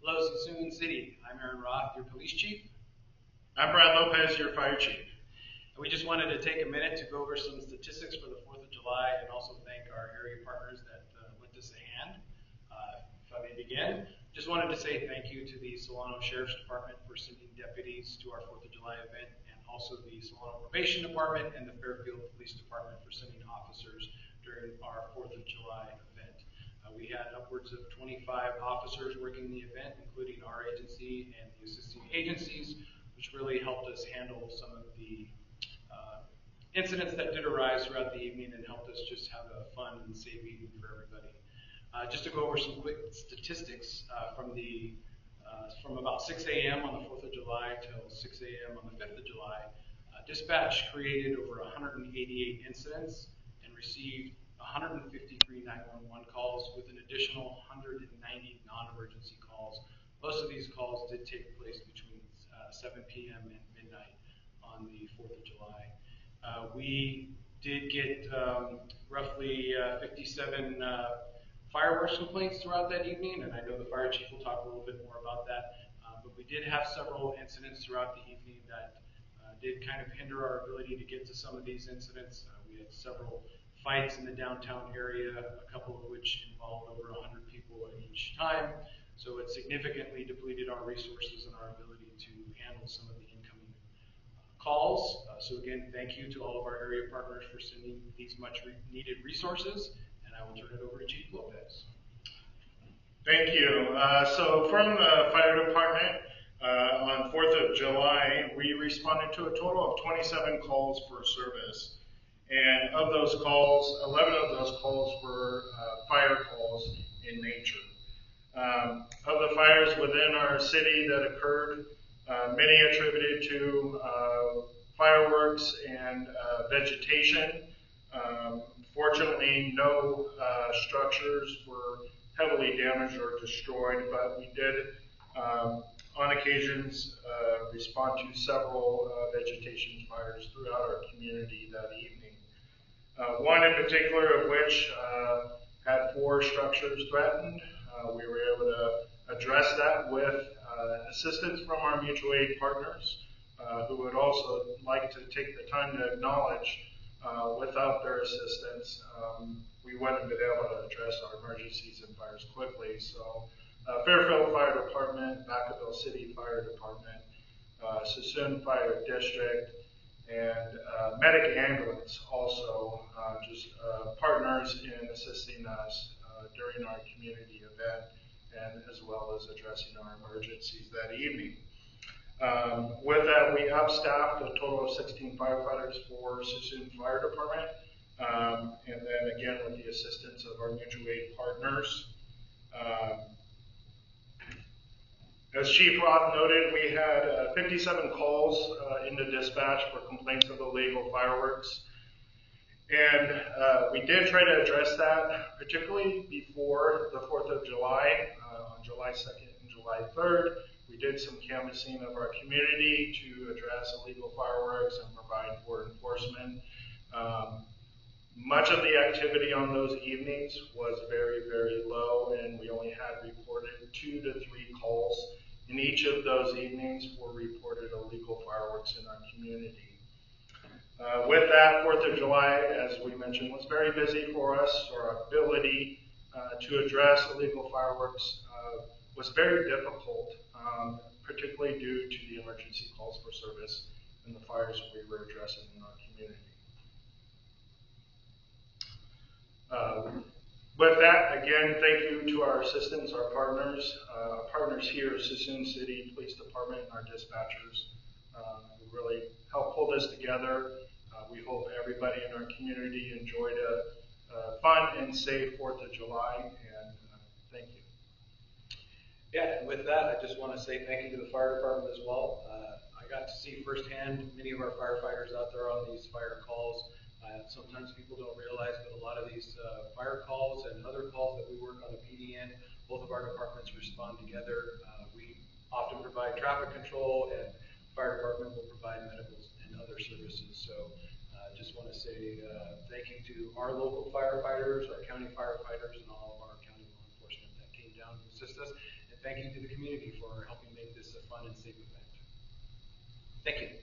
Hello, Sassoon City. I'm Aaron Roth, your police chief. I'm Brad Lopez, your fire chief. And we just wanted to take a minute to go over some statistics for the 4th of July and also thank our area partners that lent us a hand. If I may begin, just wanted to say thank you to the Solano Sheriff's Department for sending deputies to our 4th of July event, and also the Solano Probation Department and the Fairfield Police Department for sending officers during our 4th of July event. We had upwards of 25 officers working the event, including our agency and the assisting agencies, which really helped us handle some of the incidents that did arise throughout the evening and helped us just have a fun and safe evening for everybody. Just to go over some quick statistics from about 6 a.m. on the 4th of July till 6 a.m. on the 5th of July, dispatch created over 188 incidents and received 153 911 calls with an additional 190 non-emergency calls. Most of these calls did take place between 7 p.m. and midnight on the 4th of July. We did get roughly 57 fireworks complaints throughout that evening, and I know the fire chief will talk a little bit more about that. But we did have several incidents throughout the evening that did kind of hinder our ability to get to some of these incidents. We had several fights in the downtown area, a couple of which involved over 100 people at each time. So it significantly depleted our resources and our ability to handle some of the incoming calls. So again, thank you to all of our area partners for sending these much needed resources, and I will turn it over to Chief Lopez. Thank you. So from the fire department, on 4th of July, we responded to a total of 27 calls for service. And of those calls, 11 of those calls were fire calls in nature. Of the fires within our city that occurred, many attributed to fireworks and vegetation. Fortunately, no structures were heavily damaged or destroyed, but we did, on occasions, respond to several vegetation fires throughout our community that evening. One in particular of which had 4 structures threatened. We were able to address that with assistance from our mutual aid partners, who would also like to take the time to acknowledge without their assistance, we wouldn't have been able to address our emergencies and fires quickly. So Fairfield Fire Department, Vacaville City Fire Department, Sassoon Fire District, and Medic Ambulance also just partners in assisting us during our community event, and as well as addressing our emergencies that evening. With that, we upstaffed a total of 16 firefighters for Sassoon Fire Department, and then again with the assistance of our mutual aid partners. As Chief Roth noted, we had 57 calls into dispatch for complaints of illegal fireworks. And we did try to address that, particularly before the 4th of July, on July 2nd and July 3rd. We did some canvassing of our community to address illegal fireworks and provide for enforcement. Much of the activity on those evenings was very, very low, and we only had reported 2 to 3 calls. In each of those evenings were reported illegal fireworks in our community. With that, 4th of July, as we mentioned, was very busy for us. Our ability to address illegal fireworks was very difficult, particularly due to the emergency calls for service and the fires we were addressing in our community. With that, again, thank you to our assistants, our partners here at Sassoon City Police Department and our dispatchers who really helped pull this together. We hope everybody in our community enjoyed a fun and safe 4th of July, and thank you. Yeah, and with that, I just want to say thank you to the fire department as well. I got to see firsthand many of our firefighters out there on these fire calls. Sometimes people don't realize that a lot of these fire calls and other calls that we work on the PDN, both of our departments respond together. We often provide traffic control, and the fire department will provide medical and other services. So just want to say thank you to our local firefighters, our county firefighters, and all of our county law enforcement that came down to assist us. And thank you to the community for helping make this a fun and safe event. Thank you.